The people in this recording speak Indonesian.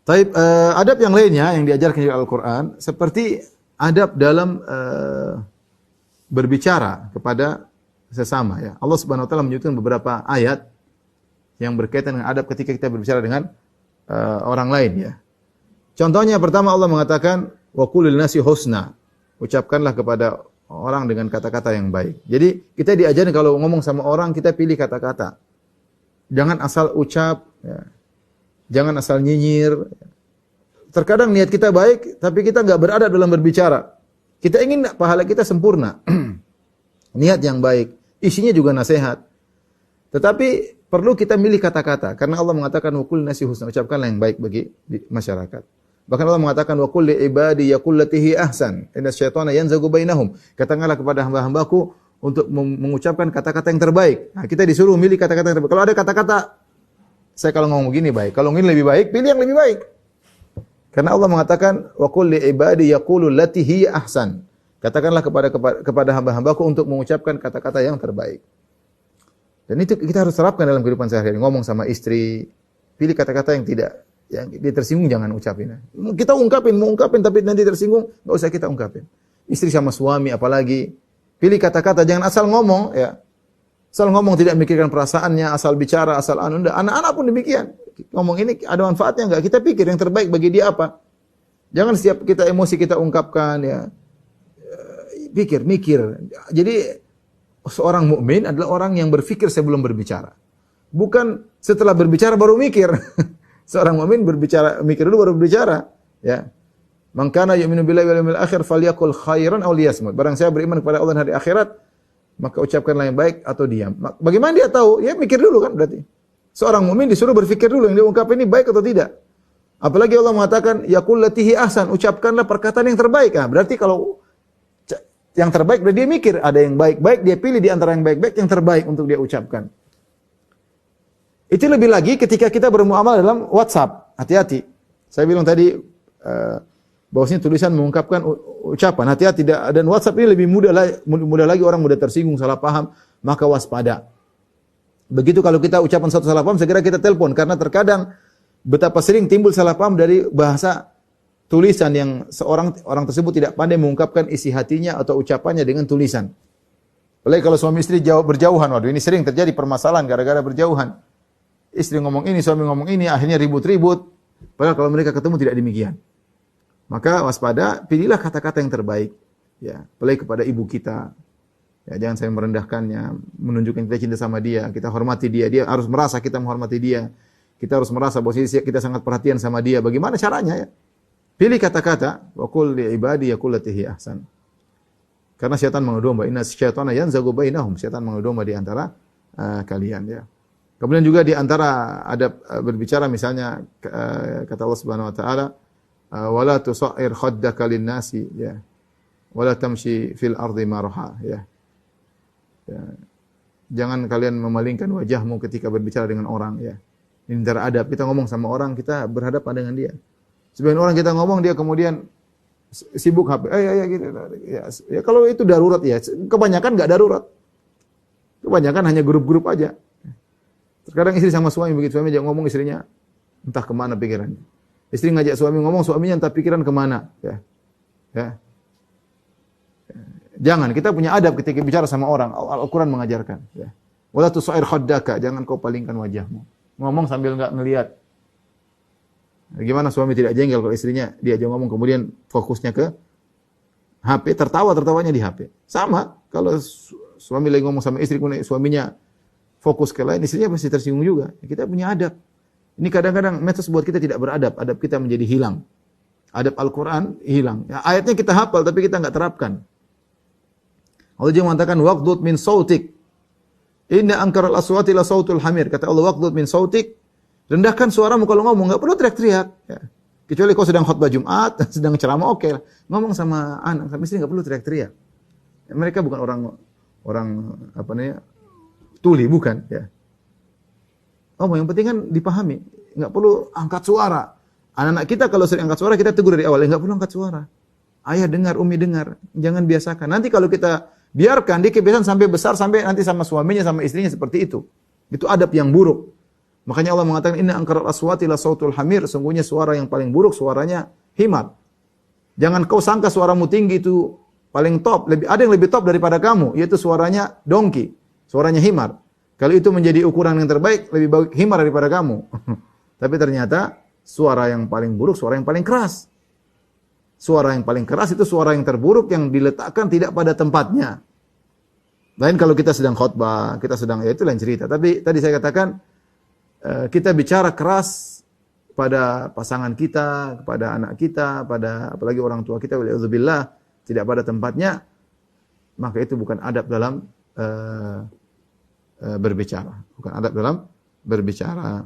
Taib, adab yang lainnya yang diajarkan di Al-Quran seperti adab dalam berbicara kepada sesama. Ya. Allah Subhanahu Wa Taala menyebutkan beberapa ayat yang berkaitan dengan adab ketika kita berbicara dengan orang lain. Ya. Contohnya pertama Allah mengatakan wa qul lin nasi husna. Ucapkanlah kepada orang dengan kata-kata yang baik. Jadi kita diajarin kalau ngomong sama orang kita pilih kata-kata. Jangan asal ucap. Ya. Jangan asal nyinyir. Terkadang niat kita baik, tapi kita enggak beradab dalam berbicara. Kita ingin pahala kita sempurna. Niat yang baik. Isinya juga nasihat. Tetapi perlu kita milih kata-kata. Karena Allah mengatakan, وَقُلْ نَسِي husna. Ucapkanlah yang baik bagi masyarakat. Bahkan Allah mengatakan, وَقُلْ لِعِبَادِ يَقُلْ لَتِهِ أَحْسَنْ إِنَّ الشَّيْطَانَ يَنْزَغُ بَيْنَهُم. Katakanlah kepada hamba-hambaku untuk mengucapkan kata-kata yang terbaik. Nah, kita disuruh milih kata-kata yang terbaik. Kalau ada kata-kata saya kalau ngomong begini baik, kalau ngomong lebih baik, pilih yang lebih baik. Karena Allah mengatakan wa qul li ibadi yaqulu allati hiya ahsan. Katakanlah kepada hamba-hambaku untuk mengucapkan kata-kata yang terbaik. Dan itu kita harus terapkan dalam kehidupan sehari-hari. Ngomong sama istri, pilih kata-kata yang tidak yang dia tersinggung jangan ucapin. Kita mau ungkapin tapi nanti tersinggung, enggak usah kita ungkapin. Istri sama suami apalagi, pilih kata-kata jangan asal ngomong ya. Asal ngomong tidak memikirkan perasaannya, asal bicara, asal anak-anak pun demikian. Ngomong ini ada manfaatnya enggak? Kita pikir yang terbaik bagi dia apa. Jangan setiap kita emosi kita ungkapkan ya. Mikir. Jadi seorang mukmin adalah orang yang berpikir sebelum berbicara. Bukan setelah berbicara baru mikir. Seorang mukmin mikir dulu baru berbicara, ya. Man kana yu'minu billahi wal yawmil akhir falyaqul khairan aw liyasmut. Barang saya beriman kepada Allah dan hari akhirat, maka ucapkanlah yang baik atau diam. Bagaimana dia tahu? Ya mikir dulu kan berarti. Seorang mukmin disuruh berpikir dulu yang dia ungkap ini baik atau tidak. Apalagi Allah mengatakan yaqul latihi ahsan, ucapkanlah perkataan yang terbaik. Nah, berarti kalau yang terbaik berarti dia mikir, ada yang baik-baik dia pilih di antara yang baik-baik yang terbaik untuk dia ucapkan. Itu lebih lagi ketika kita bermuamalah dalam WhatsApp. Hati-hati. Saya bilang tadi bahwasanya tulisan mengungkapkan ucapan. Hati-hati dan WhatsApp ini lebih mudah lagi orang mudah tersinggung, salah paham, maka waspada. Begitu kalau kita ucapan satu salah paham, segera kita telepon karena terkadang betapa sering timbul salah paham dari bahasa tulisan yang orang tersebut tidak pandai mengungkapkan isi hatinya atau ucapannya dengan tulisan. Apalagi kalau suami istri berjauhan, waduh ini sering terjadi permasalahan gara-gara berjauhan. Istri ngomong ini, suami ngomong ini, akhirnya ribut-ribut. Padahal kalau mereka ketemu tidak demikian. Maka waspada, pilihlah kata-kata yang terbaik. Ya, apalagi kepada ibu kita. Ya, jangan saya merendahkannya, menunjukkan kita cinta sama dia, kita hormati dia. Dia harus merasa kita menghormati dia. Kita harus merasa bahwa kita sangat perhatian sama dia. Bagaimana caranya ya? Pilih kata-kata, wa qul li ibadi yaqul latihi ahsan. Karena syaitan mengadu domba, inna syaitana yanzagu bainahum. Syaitan mengadu domba di antara kalian ya. Kemudian juga di antara adab berbicara misalnya kata Allah Subhanahu wa taala wala tusair khaddaka lin-nasi ya. Wala tamshi fil ardi marha ya. Jangan kalian memalingkan wajahmu ketika berbicara dengan orang ya. Ini antara adab kita ngomong sama orang kita berhadapan dengan dia. Sebagian orang kita ngomong dia kemudian sibuk HP. Gitu. Ya kalau itu darurat ya. Kebanyakan enggak darurat. Kebanyakan hanya grup-grup aja. Terkadang istri sama suami begitu, suami ajak ngomong istrinya entah kemana pikirannya. Istri ngajak suami ngomong, suaminya entah pikiran kemana. Ya. Jangan, kita punya adab ketika bicara sama orang. Al-Quran mengajarkan. Ya. Wala tusair khaddaka, jangan kau palingkan wajahmu. Ngomong sambil enggak ngelihat. Gimana suami tidak jengkel kalau istrinya diajak ngomong kemudian fokusnya ke HP, tertawanya di HP. Sama, kalau suami lagi ngomong sama istri, suaminya fokus ke lain, istrinya pasti tersinggung juga. Kita punya adab. Ini kadang-kadang medsos buat kita tidak beradab. Adab kita menjadi hilang. Adab Al-Quran hilang. Ya, ayatnya kita hafal, tapi kita enggak terapkan. Allah juga mengatakan, waqdud min sautik. Inna ankaral aswati la sautul hamir. Kata Allah, waqdud min sautik. Rendahkan suaramu kalau ngomong. Enggak perlu teriak-teriak. Ya. Kecuali kau sedang khutbah Jumat, sedang ceramah, oke lah. Ngomong sama anak, sama istri enggak perlu teriak-teriak. Ya, mereka bukan orang apa namanya, tuli, bukan ya. Yang penting kan dipahami, enggak perlu angkat suara. Anak-anak kita kalau sering angkat suara kita tegur dari awal, enggak perlu angkat suara. Ayah dengar, umi dengar, jangan biasakan. Nanti kalau kita biarkan dia kebiasaan sampai besar sampai nanti sama suaminya sama istrinya seperti itu. Itu adab yang buruk. Makanya Allah mengatakan inna ankaral aswati la sautul hamir, sungguhnya suara yang paling buruk suaranya himar. Jangan kau sangka suaramu tinggi itu paling top, ada yang lebih top daripada kamu, yaitu suaranya dongki, suaranya himar. Kalau itu menjadi ukuran yang terbaik, lebih baik himar daripada kamu. Tapi ternyata suara yang paling buruk, suara yang paling keras. Suara yang paling keras itu suara yang terburuk yang diletakkan tidak pada tempatnya. Lain kalau kita sedang khutbah, kita sedang, ya itu lain cerita. Tapi tadi saya katakan, kita bicara keras pada pasangan kita, kepada anak kita, pada apalagi orang tua kita, waliyadzubillah, tidak pada tempatnya, maka itu bukan adab dalam berbicara. Bukan adab dalam berbicara.